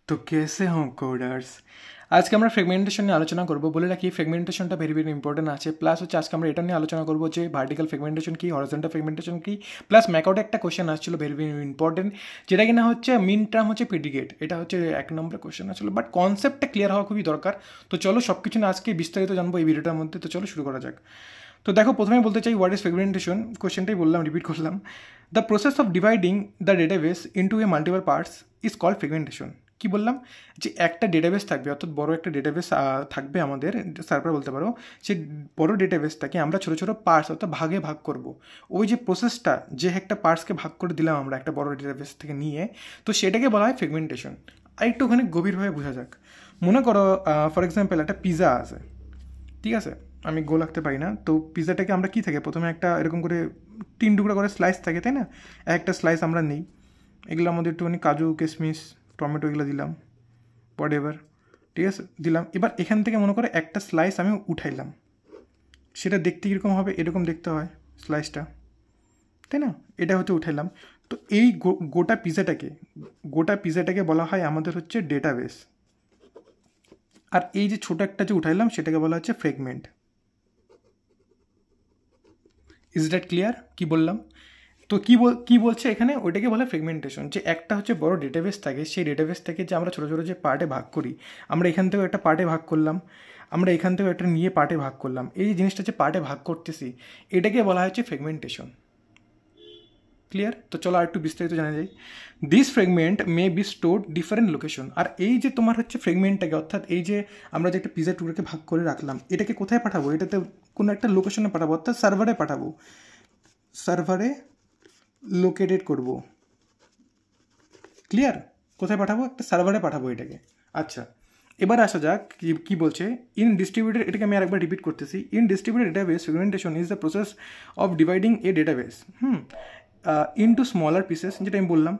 तो कैसे हों কোডার্স আজকে আমরা ফ্রেগমেন্টেশন নিয়ে আলোচনা করব বলে রাখি ফ্রেগমেন্টেশনটা ভেরি ভেরি ইম্পর্টেন্ট আছে প্লাস হচ্ছে আজকে আমরা এটা নিয়ে আলোচনা করব যে ভার্টিক্যাল ফ্রেগমেন্টেশন কি হরিজন্টাল ফ্রেগমেন্টেশন কি প্লাস ম্যাকআউটে একটা কোশ্চেন আসছিল ভেরি ভেরি ইম্পর্টেন্ট যেটা কিনা হচ্ছে মিন টার্ম হচ্ছে প্রেডিকেট এটা হচ্ছে এক নম্বরের কোশ্চেন আসলে বাট কনসেপ্টটা ক্লিয়ার হওয়া খুবই দরকার তো চলো সব কিছু নিয়ে আজকে বিস্তারিত জানবো এই ভিডিওটার মধ্যে তো চলো শুরু করা যাক তো দেখো প্রথমে বলতে চাই হোয়াট ইজ ফ্রেগমেন্টেশন কোশ্চেনটাই বললাম রিপিট করলাম the process of dividing the database into a multiple parts is called fragmentation কি বললাম যে একটা ডেটাবেস থাকবে অর্থাৎ বড় একটা ডেটাবেস থাকবে আমাদের সার্ভার বলতে পারো সেই বড় ডেটাবেসটাকে আমরা ছোটো ছোটো পার্টস অর্থাৎ ভাগে ভাগ করব ওই যে প্রসেসটা যে একটা পার্টসকে ভাগ করে দিলাম আমরা একটা বড় ডেটাবেস থেকে নিয়ে তো সেটাকে বলা হয় ফ্রেগমেন্টেশন আর একটু ওখানে গভীরভাবে বোঝা যাক মনে করো ফর এক্সাম্পল একটা পিজা আছে ঠিক আছে আমি গোল আঁকতে পারি না তো পিজাটাকে আমরা কী থাকে প্রথমে একটা এরকম করে 3 টুকরা করে স্লাইস থাকে তাই না একটা স্লাইস আমরা নিই এগুলোর মধ্যে একটুখানি কাজু কিশমিশ টমেটো এগুলো দিলাম হোয়াট এভার ঠিক আছে দিলাম এবার এখান থেকে মনে করে একটা স্লাইস আমি উঠাইলাম সেটা দেখতে কীরকম হবে এরকম দেখতে হয় স্লাইসটা তাই না এটা হচ্ছে উঠাইলাম তো এই গোটা পিজাটাকে বলা হয় আমাদের হচ্ছে ডেটাবেস আর এই যে ছোটো একটা যে উঠাইলাম সেটাকে বলা হচ্ছে ফ্রেগমেন্ট ইজ দ্যাট ক্লিয়ার কী বললাম তো কী বলছে এখানে ওইটাকে বলে ফ্রেগমেন্টেশন যে একটা হচ্ছে বড় ডেটাবেস থাকে সেই ডেটাবেস থেকে যে আমরা ছোটো ছোটো যে পার্টে ভাগ করি আমরা এখান থেকেও একটা পার্টে ভাগ করলাম আমরা এখান থেকেও একটা নিয়ে পার্টে ভাগ করলাম এই যে জিনিসটা যে পার্টে ভাগ করতেছি এটাকে বলা হচ্ছে ফ্রেগমেন্টেশন ক্লিয়ার তো চলো আর একটু বিস্তারিত জানা যায় this fragment may be stored different location আর এই যে তোমার হচ্ছে ফ্রেগমেন্টটাকে অর্থাৎ এই যে আমরা যে একটা পিজা টুকরাকে ভাগ করে রাখলাম এটাকে কোথায় পাঠাবো এটাতে কোনো একটা লোকেশনে পাঠাবো অর্থাৎ সার্ভারে পাঠাবো সার্ভারে লোকেটেড করব ক্লিয়ার কোথায় পাঠাবো একটা সার্ভারে পাঠাবো এটাকে আচ্ছা এবার আসা যাক কি বলছে ইন ডিস্ট্রিবিউটেড এটাকে আমি আরেকবার রিপিট করতেছি in distributed database ফ্রেগমেন্টেশন is the process of dividing A database into smaller pieces যেটা আমি বললাম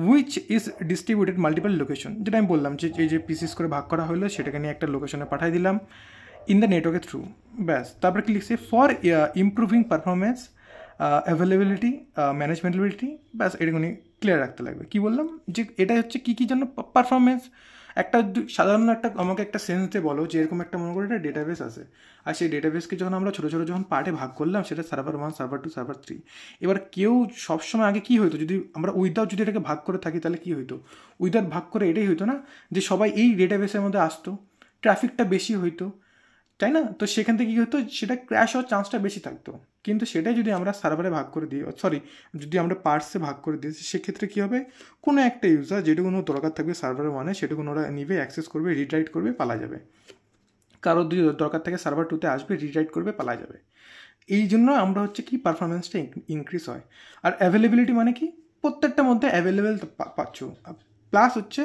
which is distributed multiple location যেটা আমি বললাম যে এই যে পিসেস করে ভাগ করা হলো সেটাকে নিয়ে একটা লোকেশনে পাঠিয়ে দিলাম ইন দ্য নেটওয়ার্কের থ্রু ব্যাস তারপরে কি লিখছে ফর ইমপ্রুভিং পারফরমেন্স অ্যাভেলেবিলিটি ম্যানেজমেন্টেবিলিটি ব্যাস এটুকুনি ক্লিয়ার রাখতে লাগবে কী বললাম যে এটা হচ্ছে কী কী জন্য পারফরমেন্স একটা সাধারণ একটা আমাকে একটা সেন্স দিয়ে বলো যে এরকম একটা মনে করি একটা ডেটাবেস আছে আর সেই ডেটাবেসকে যখন আমরা ছোটো ছোটো যখন পার্টে ভাগ করলাম সেটা সার্ভার 1 সার্ভার 2 সার্ভার 3 এবার কেউ সবসময় আগে কী হতো যদি আমরা উইদাউট যদি এটাকে ভাগ করে থাকি তাহলে কী হতো উইদাউট ভাগ করে এটাই হতো না যে সবাই এই ডেটাবেসের মধ্যে আসতো ট্রাফিকটা বেশি হইতো তাই না তো সেখান থেকে কী হতো সেটা ক্র্যাশ হওয়ার চান্সটা বেশি থাকতো কিন্তু সেটাই যদি আমরা সার্ভারে ভাগ করে দিই যদি আমরা পার্টসে ভাগ করে দিই সেক্ষেত্রে কী হবে কোনো একটা ইউজার যেটুকুনো দরকার থাকবে সার্ভারে সেটুকুনো ওরা নিবে অ্যাক্সেস করবে রিড-রাইট করবে পালা যাবে কারোর যদি দরকার থাকে সার্ভার 2-তে আসবে রিড-রাইট করবে পালা যাবে এই জন্য আমরা হচ্ছে কি পারফরমেন্সটা ইনক্রিজ হয় আর অ্যাভেলেবিলিটি মানে কি প্রত্যেকটার মধ্যে অ্যাভেলেবেল পাচ্ছ প্লাস হচ্ছে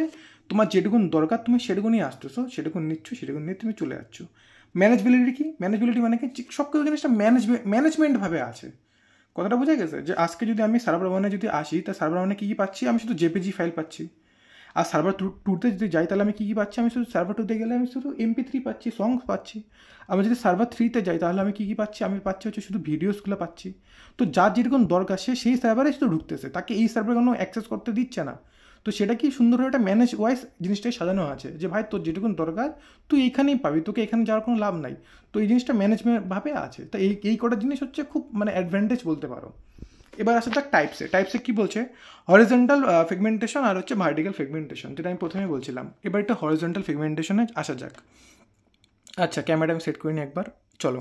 তোমার যেটুকুন দরকার তুমি সেটুকুনই আসতেছো সেটুকুন নিচ্ছ সেটুকুন নিয়ে তুমি চলে যাচ্ছ ম্যানেজবিলিটি কি ম্যানেজবিলিটি মানে কি সব কিছু জিনিসটা ম্যানেজমেন্টভাবে আছে কথাটা বোঝা গেছে যে আজকে যদি আমি সার্ভার 1-এ যদি আসি তা সার্ভার 1-এ কী পাচ্ছি আমি শুধু জেপিজি ফাইল পাচ্ছি আর সার্ভার 2-তে যদি যাই তাহলে আমি কী পাচ্ছি আমি শুধু সার্ভার 2-তে গেলে আমি শুধু MP3 পাচ্ছি সংস পাচ্ছি আমি যদি সার্ভার 3-তে যাই তাহলে আমি কী পাচ্ছি আমি পাচ্ছি হচ্ছে শুধু ভিডিওসগুলো পাচ্ছি তো যার যেরকম দরকার সেই সার্ভারে শুধু ঢুকতেছে তাকে এই সার্ভারে কোনো অ্যাক্সেস করতে দিচ্ছে না তো সেটা কি সুন্দরভাবে একটা ম্যানেজ ওয়াইজ জিনিসটাই সাজানো আছে যে ভাই তোর যেটুকুন দরকার তুই এইখানেই পাবি তোকে এখানে যাওয়ার কোনো লাভ নাই তো এই জিনিসটা ম্যানেজমেন্টভাবে আছে তো এই কটা জিনিস হচ্ছে খুব মানে অ্যাডভান্টেজ বলতে পারো এবার আসা যাক টাইপসে কী বলছে হরিজন্টাল ফ্রেগমেন্টেশন আর হচ্ছে ভার্টিক্যাল ফ্রেগমেন্টেশন যেটা আমি প্রথমে বলছিলাম এবার একটা হরিজন্টাল ফ্রেগমেন্টেশনে আসা যাক আচ্ছা ক্যামেরা আমি সেট করিনি একবার চলো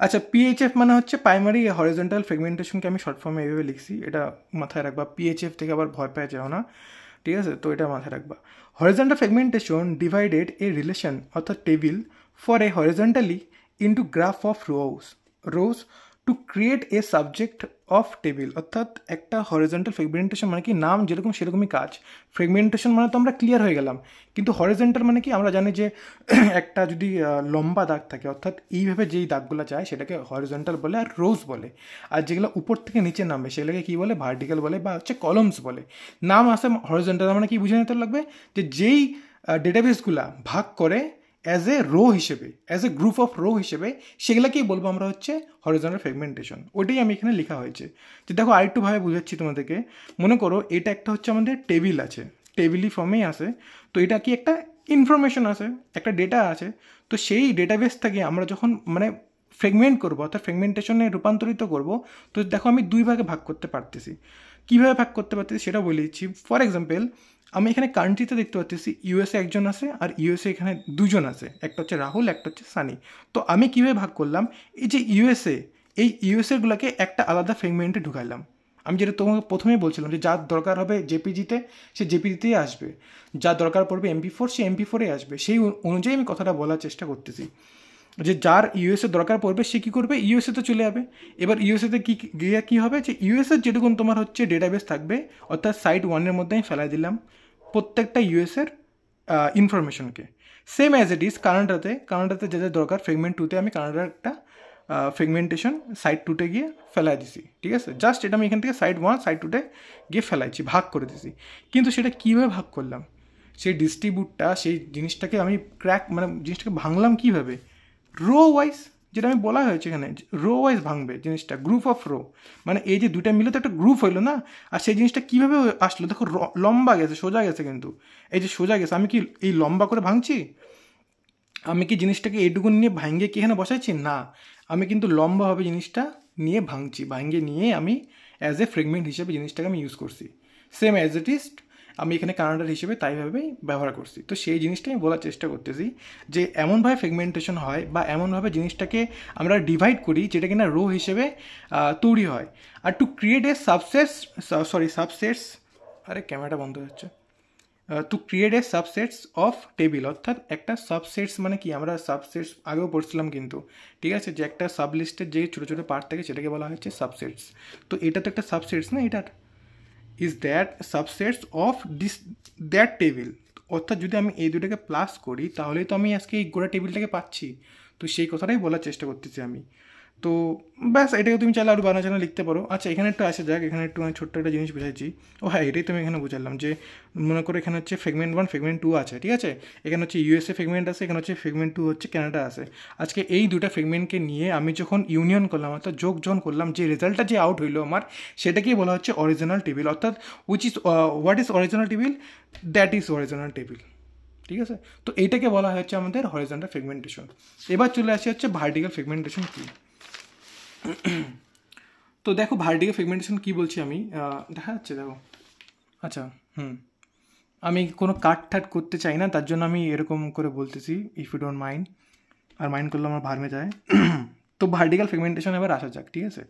আচ্ছা PHF মানে হচ্ছে প্রাইমারি হরিজন্টাল ফ্রেগমেন্টেশনকে আমি শর্ট ফর্মে এইভাবে লিখছি এটা মাথায় রাখবা PHF থেকে আবার ভয় পেয়ে যাও না ঠিক আছে তো এটা মাথায় রাখবা horizontal fragmentation divided a relation অর্থাৎ table for a horizontally into graph of rows to create a subject of table অর্থাৎ একটা হরিজন্টাল ফ্রেগমেন্টেশন মানে কি নাম যেরকম সেরকমই কাজ ফ্রেগমেন্টেশন মানে তো আমরা ক্লিয়ার হয়ে গেলাম কিন্তু হরিজন্টাল মানে কি আমরা জানি যে একটা যদি লম্বা দাগ থাকে অর্থাৎ এইভাবে যেই দাগগুলো যায় সেটাকে হরিজন্টাল বলে আর রোজ বলে আর যেগুলো উপর থেকে নিচে নামবে সেগুলোকে কী বলে ভার্টিক্যাল বলে বা হচ্ছে কলমস বলে নাম আসে হরিজন্টাল মানে কি বুঝে নিতে লাগবে যে যেই ডেটাবেসগুলা ভাগ করে অ্যাজ এ রো হিসেবে as a group of rho হিসেবে সেগুলোকেই বলবো আমরা হচ্ছে হরিজন্টাল ফ্রেগমেন্টেশন ওইটাই আমি এখানে লেখা হয়েছে যে দেখো আরেকটুভাবে বুঝাচ্ছি তোমাদেরকে মনে করো এটা একটা হচ্ছে আমাদের টেবিল আছে টেবিলি ফর্মেই আসে। তো এটা কি একটা ইনফরমেশন আছে, একটা ডেটা আছে। তো সেই ডেটাবেস থেকে আমরা যখন মানে ফ্রেগমেন্ট করবো অর্থাৎ ফ্রেগমেন্টেশনে রূপান্তরিত করব, তো দেখো আমি দুই ভাগে ভাগ করতে পারতেছি। কীভাবে ভাগ করতে পারতেছি সেটা বলে দিচ্ছি। ফর এক্সাম্পল, আমি এখানে কান্ট্রিতে দেখতে পাচ্ছি ইউএসএ একজন আছে আর ইউএসএ এখানে দুজন আছে, একটা হচ্ছে রাহুল, একটা হচ্ছে সানি। তো আমি কীভাবে ভাগ করলাম, এই যে ইউএসএ, এই ইউএসএগুলোকে একটা আলাদা ফ্রেগমেন্টে ঢুকাইলাম। আমি যেটা তোমাকে প্রথমেই বলছিলাম যে যার দরকার হবে জেপিজিতে সে জেপিজিতেই আসবে, যার দরকার পড়বে MP4 সে MP4-এ আসবে। সেই অনুযায়ী আমি কথাটা বলার চেষ্টা করতেছি যে যার ইউএসএ দরকার পড়বে সে কী করবে, ইউএসএতে চলে যাবে। এবার ইউএসএতে গিয়ে কী হবে, যে ইউএসএর যেটুকুন তোমার হচ্ছে ডেটাবেস থাকবে, অর্থাৎ সাইট 1-এর মধ্যে আমি ফেলাই দিলাম প্রত্যেকটা ইউএসএর ইনফরমেশনকে। সেম অ্যাজ ইট ইজ কানাডাতে যাদের দরকার ফ্রেগমেন্ট 2-তে আমি কানাডার একটা ফ্রেগমেন্টেশন সাইট 2-তে গিয়ে ফেলাই দিছি, ঠিক আছে। জাস্ট এটা আমি এখান থেকে সাইট 1 সাইট 2-তে গিয়ে ফেলাইছি, ভাগ করে দিছি। কিন্তু সেটা কীভাবে ভাগ করলাম, সেই ডিস্ট্রিবিউটটা, সেই জিনিসটাকে আমি মানে জিনিসটাকে ভাঙলাম কীভাবে, রো ওয়াইজ, যেটা আমি বলা হয়েছে এখানে রো ওয়াইজ ভাঙবে জিনিসটা, গ্রুপ অফ রো। মানে এই যে দুটা মিলে তো একটা গ্রুপ হইলো না। আর সেই জিনিসটা কীভাবে আসলো, দেখো লম্বা গেছে, সোজা গেছে, কিন্তু এই যে সোজা গেছে আমি কি এই লম্বা করে ভাঙছি, আমি কি জিনিসটাকে এইটুকুন নিয়ে ভাঙে কি এখানে বসাইছি, না, আমি কিন্তু লম্বাভাবে জিনিসটা নিয়ে ভাঙছি, ভাঙে নিয়ে আমি অ্যাজ এ ফ্রেগমেন্ট হিসেবে জিনিসটাকে আমি ইউজ করছি। সেম অ্যাজ ইট ইজ আমি এখানে কানাডার হিসেবে তাইভাবেই ব্যবহার করছি। তো সেই জিনিসটাই আমি বলার চেষ্টা করতেছি যে এমনভাবে ফ্রেগমেন্টেশন হয় বা এমনভাবে জিনিসটাকে আমরা ডিভাইড করি যেটা কিনা রো হিসেবে তৈরি হয়। আর টু ক্রিয়েট এ সাবসেটস আরে ক্যামেরাটা বন্ধ হচ্ছে, two create A subsets of table, অর্থাৎ একটা সাবসেটস মানে কি, আমরা সাবসেটস আগেও পড়ছিলাম কিন্তু, ঠিক আছে, যে একটা সাবলিস্টের যে ছোটো ছোটো পার্ট থাকে সেটাকে বলা হচ্ছে সাবসেটস। তো এটা তো একটা সাবসেটস না, এটা is that subsets of that table. অর্থাৎ যদি আমি এই দুটাকে প্লাস করি তাহলেই তো আমি আজকে এই গোটা টেবিলটাকে পাচ্ছি। তো সেই কথাটাই বলার চেষ্টা করতেছি আমি। তো ব্যাস, এটাকে তুমি চাইলে আরও বানানো লিখতে পারো। আচ্ছা, এখানে একটু আসা যাক, এখানে একটু আমি ছোট্ট একটা জিনিস বুঝাইছি। ও হ্যাঁ, এটাই তুমি এখানে বুঝালাম যে মনে করো এখানে হচ্ছে ফ্রেগমেন্ট 1 ফ্রেগমেন্ট 2 আছে, ঠিক আছে, এখানে হচ্ছে ইউএসএ ফ্রেগমেন্ট আছে, এখানে হচ্ছে ফ্রেগমেন্ট 2 হচ্ছে কানাডা আছে। আজকে এই দুটা ফ্রেগমেন্টকে নিয়ে আমি যখন ইউনিয়ন করলাম অর্থাৎ যোগ করলাম, যে রেজাল্টটা যে আউট হইলো আমার, সেটাকেই বলা হচ্ছে অরিজিনাল টেবিল। অর্থাৎ which is what is original table, that is original table, ঠিক আছে। তো এইটাকে বলা হচ্ছে আমাদের হরিজন্টাল ফ্রেগমেন্টেশন। এবার চলে আসি হচ্ছে ভার্টিক্যাল ফ্রেগমেন্টেশন কী। তো দেখো ভার্টিক্যাল ফ্রেগমেন্টেশন কী বলছি আমি, দেখা যাচ্ছে দেখো। আচ্ছা, আমি কোনো কাট ঠাট করতে চাই না, তার জন্য আমি এরকম করে বলতেছি, ইফ ইউ ডোন্ট মাইন্ড। আর মাইন্ড করলে আমার ভার্মে যায়। তো ভার্টিক্যাল ফ্রেগমেন্টেশন এবার আসা যাক, ঠিক আছে।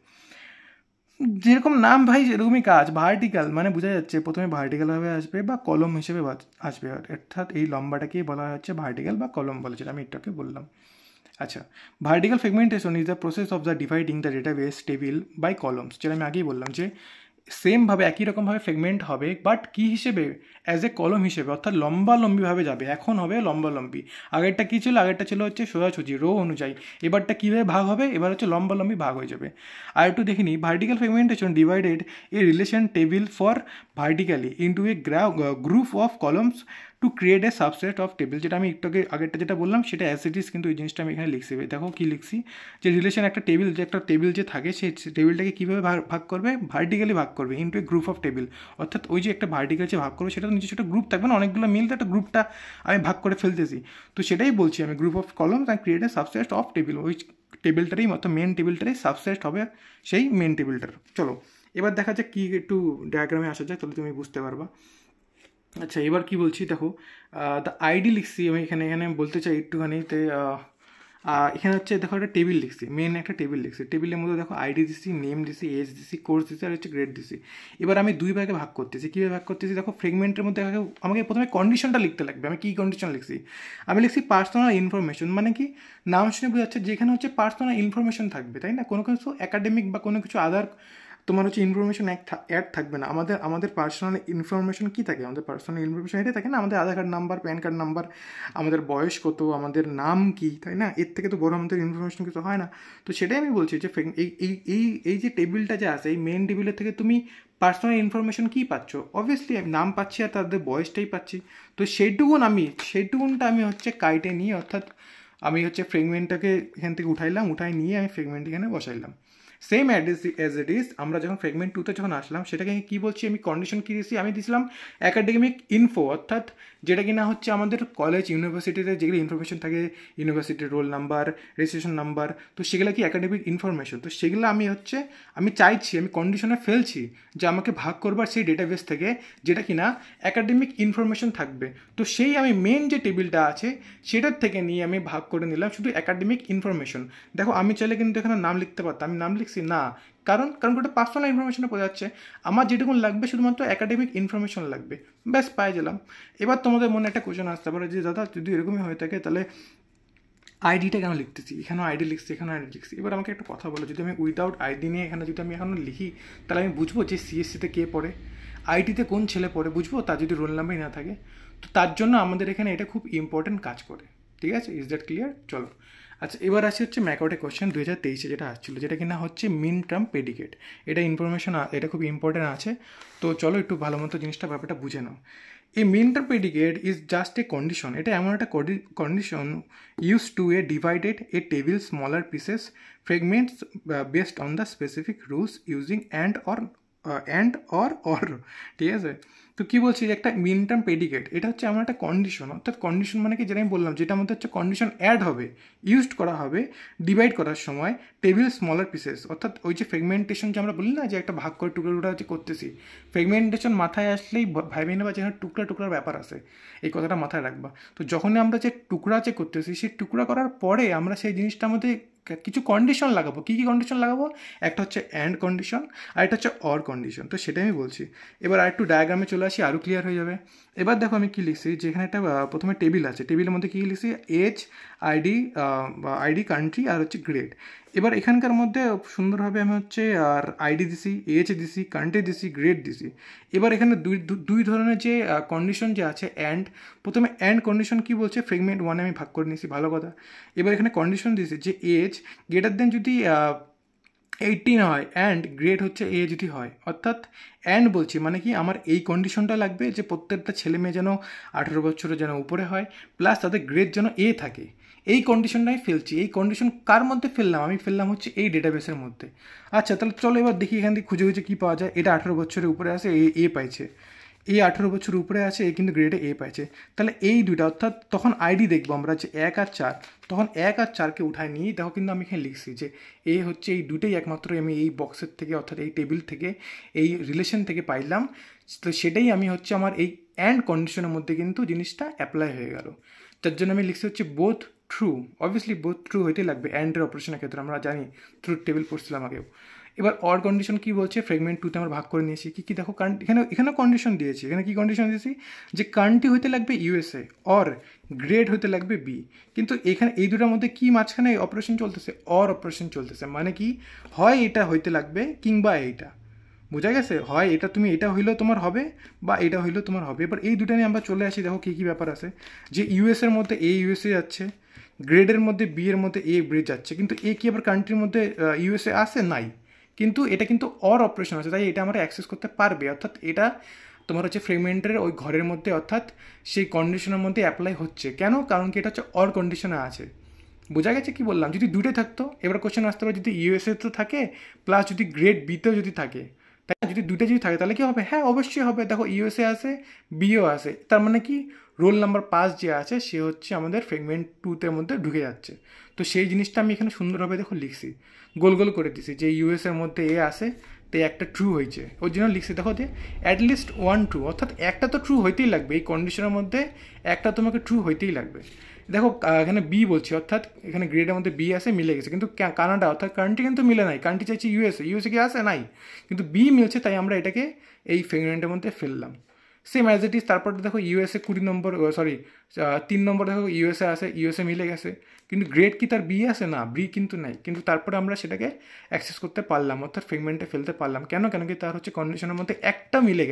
যেরকম নাম ভাই সেরকমই কাজ। ভার্টিক্যাল মানে বোঝা যাচ্ছে প্রথমে ভার্টিক্যালভাবে আসবে বা কলম হিসেবে আসবে, অর্থাৎ এই লম্বাটাকেই বলা হচ্ছে ভার্টিক্যাল বা কলম বলে, যেটা আমি এটাকে বললাম। আচ্ছা, vertical fragmentation is the process of the dividing the database table by columns, যেটা আমি আগেই বললাম যে সেমভাবে একই রকমভাবে ফ্রেগমেন্ট হবে, বাট কী হিসেবে, অ্যাজ এ কলম হিসেবে, অর্থাৎ লম্বালম্বিভাবে যাবে। এখন হবে লম্বালম্বি, আগেরটা কী ছিল, আগেরটা ছিল হচ্ছে সোজাসুজি রো অনুযায়ী, এবারটা কীভাবে ভাগ হবে, এবার হচ্ছে লম্বালম্বি ভাগ হয়ে যাবে। আর একটু দেখে নিই, vertical ফ্রেগমেন্টেশন divided a relation table for vertically into A group of columns two create A subset of table, যেটা আমি একটু আগেরটা যেটা বললাম সেটা অ্যাজ ইট ইজ, কিন্তু এই জিনিসটা আমি এখানে লিখছি। দেখো কী লিখছি, যে রিলেশন একটা টেবিল যে থাকে সেই টেবিলটাকে কীভাবে ভাগ করবে, ভার্টিক্যালি ভাগ করবে into A group of table. অর্থাৎ ওই যে একটা ভার্টিক্যাল যে ভাগ করবে সেটা তো নিজস্ব একটা গ্রুপ থাকবে না, অনেকগুলো মিলতে একটা গ্রুপটা আমি ভাগ করে ফেলতেছি। তো সেটাই বলছি আমি, group of columns and create a subset of table. ওই টেবিলটারই মতো মেন টেবিলটারই সাবসেট হবে সেই মেন টেবিলটার। চলো এবার দেখা যাক কি, একটু ডায়াগ্রামে আসা যায়, তাহলে তুমি বুঝতে পারবা। আচ্ছা, এবার কি বলছি দেখো, দ্য আইডি লিখছি আমি এখানে বলতে চাই একটুখানিতে, এখানে হচ্ছে দেখো একটা টেবিল লিখছি, মেন একটা টেবিল লিখছি। টেবিলের মধ্যে দেখো আইডি দিছি, নেম দিছি, এজ দিছি, কোর্স দিছি, আর হচ্ছে গ্রেড দিছি। এবার আমি দুই ভাগে ভাগ করতেছি। কীভাবে ভাগ করতেছি দেখো, ফ্রেগমেন্টের মধ্যে আমাকে প্রথমে কন্ডিশনটা লিখতে লাগবে। আমি কী কন্ডিশন লিখছি, আমি লিখছি পার্সোনাল ইনফরমেশন, মানে কি নাম শুনে বোঝাচ্ছে যেখানে হচ্ছে পার্সোনাল ইনফরমেশন থাকবে, তাই না, কোনো কিছু একাডেমিক বা কোনো কিছু আদার তোমার হচ্ছে ইনফরমেশন অ্যাড থাকবে না। আমাদের পার্সোনাল ইনফরমেশন কী থাকে, আমাদের পার্সোনাল ইনফরমেশন এটাই থাকে না, আমাদের Aadhaar card number, PAN card number, আমাদের বয়স কত, আমাদের নাম কী, তাই না, এর থেকে তো বড় আমাদের ইনফরমেশন কিছু হয় না। তো সেটাই আমি বলছি যে এই যে টেবিলটা যে আছে, এই মেন টেবিলের থেকে তুমি পার্সোনাল ইনফরমেশন কী পাচ্ছ, অবভিয়াসলি আমি নাম পাচ্ছি আর তাদের বয়সটাই পাচ্ছি। তো সেইটুকুনটা আমি হচ্ছে কাইটে নিয়ে, অর্থাৎ আমি হচ্ছে ফ্রেগমেন্টটাকে এখান থেকে উঠাই নিয়ে আমি ফ্রেগমেন্ট এখানে বসাইলাম। সেম অ্যাজ ইট ইজ আমরা যখন ফ্রেগমেন্ট 2তে যখন আসলাম সেটাকে কী বলছি, আমি কন্ডিশন কী দিয়েছি, আমি দিয়েছিলাম অ্যাকাডেমিক ইনফো, অর্থাৎ যেটা কিনা হচ্ছে আমাদের কলেজ ইউনিভার্সিটিতে যেগুলো ইনফরমেশন থাকে, ইউনিভার্সিটির রোল নাম্বার, রেজিস্ট্রেশন নাম্বার, তো সেগুলো কি অ্যাকাডেমিক ইনফরমেশন। তো সেগুলো আমি চাইছি, আমি কন্ডিশনে ফেলছি যে আমাকে ভাগ করবার সেই ডেটাবেস থেকে যেটা কিনা অ্যাকাডেমিক ইনফরমেশন থাকবে। তো সেই আমি মেন যে টেবিলটা আছে সেটার থেকে নিয়ে আমি ভাগ করে নিলাম শুধু অ্যাকাডেমিক ইনফরমেশন। দেখো আমি চাইলে কিন্তু এখানে নাম লিখতে পারতাম, আমি নাম লিখছি না, কারণ ওটা পার্সোনাল ইনফরমেশনে বোঝা যাচ্ছে। আমার যেটুকু লাগবে শুধুমাত্র অ্যাকাডেমিক ইনফরমেশন লাগবে, ব্যাস পাই গেলাম। এবার তোমাদের মনে একটা কোয়েশ্চেন আসতে পারে যে দাদা যদি এরকমই হয়ে থাকে তাহলে আইডিটা কেন লিখতেছি, এখানেও আইডি লিখছি, এখানেও আইডি লিখছি। এবার আমাকে একটা কথা বলো, যদি আমি উইদাউট আইডি নিয়ে এখানে যদি আমি এখনও লিখি তাহলে আমি বুঝবো যে সিএসসিতে কে পড়ে, আইটিতে কোন ছেলে পড়ে, বুঝবো তার যদি রোল নাম্বারই না থাকে। তো তার জন্য আমাদের এখানে এটা খুব ইম্পর্টেন্ট কাজ করে, ঠিক আছে? Is that clear? চলো আচ্ছা, এবার আসি হচ্ছে ম্যাকআউটে কোয়েশ্চেন 2023-এ যেটা আসছিলো, যেটা কিনা হচ্ছে মিন টার্ম প্রেডিকেট। এটা ইনফরমেশন, এটা খুব ইম্পর্টেন্ট আছে। তো চলো একটু ভালো মতো জিনিসটা ব্যাপারটা বুঝে নাও। এই mean term predicate is just a condition, এটা এমন একটা condition use to divided a table smaller pieces fragments based on the specific rules using and or, ঠিক আছে? তো কী বলছি যে একটা মিন টার্ম প্রেডিকেট এটা হচ্ছে এমন একটা কন্ডিশন, অর্থাৎ কন্ডিশন মানে কি, যেটা আমি বললাম, যেটা আমাদের হচ্ছে কন্ডিশন অ্যাড হবে, ইউজড করা হবে ডিভাইড করার সময় টেবিল স্মলার পিসেস, অর্থাৎ ওই যে ফ্রেগমেন্টেশন যে আমরা বলি না যে একটা ভাগ করে টুকরা হচ্ছে করতেছি, ফ্রেগমেন্টেশন মাথায় আসলেই ভাইবে নেবা যেখানে টুকরার ব্যাপার আছে, এই কথাটা মাথায় রাখবা। তো যখনই আমরা যে টুকরা যে করতেছি সেই টুকরা করার পরে আমরা সেই জিনিসটার মধ্যে কিছু কন্ডিশন লাগাবো। কী কন্ডিশন লাগাবো? একটা হচ্ছে অ্যান্ড কন্ডিশন আর একটা হচ্ছে অর কন্ডিশন। তো সেটাই আমি বলছি। এবার আরেকটু ডায়াগ্রামে চলে আসি, আরও ক্লিয়ার হয়ে যাবে। এবার দেখো আমি কী লিখছি, যেখানে একটা প্রথমে টেবিল আছে, টেবিলের মধ্যে কী লিখছি, এজ, আইডি, কান্ট্রি আর হচ্ছে গ্রেড। এবার এখানকার মধ্যে সুন্দরভাবে আমি হচ্ছে আর আইডি দিছি, এজ দিছি, কান্ট্রি দিছি, গ্রেড দিছি। এবার এখানে দুই ধরনের যে কন্ডিশন যে আছে অ্যান্ড, প্রথমে অ্যান্ড কন্ডিশন কী বলছে, ফ্রেগমেন্ট 1-এ আমি ভাগ করে নিয়েছি, ভালো কথা। এবার এখানে কন্ডিশন দিয়েছি যে এজ গ্রেটার দেন যদি 18 হয় অ্যান্ড গ্রেড হচ্ছে এ যদি হয়, অর্থাৎ অ্যান্ড বলছি মানে কি, আমার এই কন্ডিশনটা লাগবে যে প্রত্যেকটা ছেলে মেয়ে যেন 18 বছরের যেন উপরে হয়, প্লাস তাদের গ্রেড যেন এ থাকে। এই কন্ডিশনটাই ফেলছি। এই কন্ডিশন কার মধ্যে ফেললাম? আমি ফেললাম হচ্ছে এই ডেটাবেসের মধ্যে। আচ্ছা, তাহলে চলো এবার দেখি এখান থেকে খুঁজে কী পাওয়া যায়। এটা 18 বছরের উপরে আছে, এ পাইছে, এই 18 বছর উপরে আছে, এই কিন্তু গ্রেডে এ পাইছে। তাহলে এই দুইটা, অর্থাৎ তখন আইডি দেখবো আমরা যে 1 আর 4, তখন 1 আর 4কে উঠায় নিয়ে দেখো কিন্তু আমি এখানে লিখছি যে এ হচ্ছে এই দুটোই একমাত্র আমি এই বক্সের থেকে, অর্থাৎ এই টেবিল থেকে, এই রিলেশন থেকে পাইলাম। তো সেটাই আমি হচ্ছে আমার এই অ্যান্ড কন্ডিশনের মধ্যে কিন্তু জিনিসটা অ্যাপ্লাই হয়ে গেল। তার জন্য আমি লিখছি হচ্ছে both true. Obviously both true হইতেই লাগবে অ্যান্ডের অপারেশনের ক্ষেত্রে, আমরা জানি, ট্রুথ টেবিল পড়ছিলাম আগেও। এবার অর কন্ডিশন কী বলছে, ফ্রেগমেন্ট 2-তে আমরা ভাগ করে নিয়েছি। কী দেখো, এখানেও কন্ডিশন দিয়েছি। এখানে কী কন্ডিশন দিয়েছি, যে কান্ট্রি হইতে লাগবে ইউএসএ, অর গ্রেড হইতে লাগবে বি। কিন্তু এখানে এই দুটার মধ্যে কি মাঝখানে অপারেশন চলতেছে, অর অপারেশন চলতেছে। মানে কি, হয় এটা হইতে লাগবে কিংবা এইটা, বোঝা গেছে? হয় এটা, তুমি এটা হইলেও তোমার হবে বা এটা হইলেও তোমার হবে। এবার এই দুটা নিয়ে আমরা চলে আসি, দেখো কী কী ব্যাপার আছে। যে ইউএসএর মধ্যে এ ইউএসএ যাচ্ছে, গ্রেডের মধ্যে বি এর মধ্যে এ গ্রেড যাচ্ছে, কিন্তু এ কি আবার কান্ট্রির মধ্যে ইউএসএ আসে? নাই। কিন্তু এটা কিন্তু অর অপারেশন আছে, তাই এটা আমরা অ্যাক্সেস করতে পারবে। অর্থাৎ এটা তোমার হচ্ছে ফ্রেগমেন্টের ওই ঘরের মধ্যে, অর্থাৎ সেই কন্ডিশনের মধ্যে অ্যাপ্লাই হচ্ছে। কেন? কারণ কি এটা হচ্ছে অর কন্ডিশনে আছে। বোঝা গেছে কি বললাম? যদি দুটোই থাকতো, এবার কোশ্চেন আসতে পারে যদি ইউএসএ তো থাকে প্লাস যদি গ্রেড বিতেও যদি থাকে, তাই যদি দুটো যদি থাকে তাহলে কি হবে? হ্যাঁ, অবশ্যই হবে। দেখো ইউএসএ আছে, বিও আছে, তার মানে কি রোল নাম্বার 5 যে আছে সে হচ্ছে আমাদের ফ্রেগমেন্ট 2-তে মধ্যে ঢুকে যাচ্ছে। তো সেই জিনিসটা আমি এখানে সুন্দরভাবে দেখো লিখছি, গোল গোল করে দিছি যে ইউএসএর মধ্যে এ আসে, তো একটা ট্রু হয়েছে, ওর জন্য লিখছি দেখো যে অ্যাটলিস্ট 1 ট্রু, অর্থাৎ একটা তো ট্রু হইতেই লাগবে। এই কন্ডিশনের মধ্যে একটা তোমাকে ট্রু হইতেই লাগবে। দেখো এখানে বি বলছি, অর্থাৎ এখানে গ্রেডের মধ্যে বি আসে, মিলে গেছে। কিন্তু কানাডা অর্থাৎ কান্ট্রি কিন্তু মিলে নাই, কান্ট্রি চাইছি ইউএসএ কি আসে? নাই। কিন্তু বি মিলছে, তাই আমরা এটাকে এই ফ্রেগমেন্টের মধ্যে ফেললাম। Same as it is. তারপর দেখো ইউএসএ 20 নম্বর, 3 নম্বর দেখো ইউএসএ আসে, ইউএসএ মিলে গেছে। কিন্তু গ্রেড কি তার বি আসে? না, বি কিন্তু নাই। কিন্তু তারপরে আমরা সেটাকে অ্যাক্সেস করতে পারলাম, অর্থাৎ ফ্রেগমেন্টে ফেলতে পারলাম। কেন কি তার হচ্ছে কন্ডিশনের মধ্যে একটা মিলে গেছে।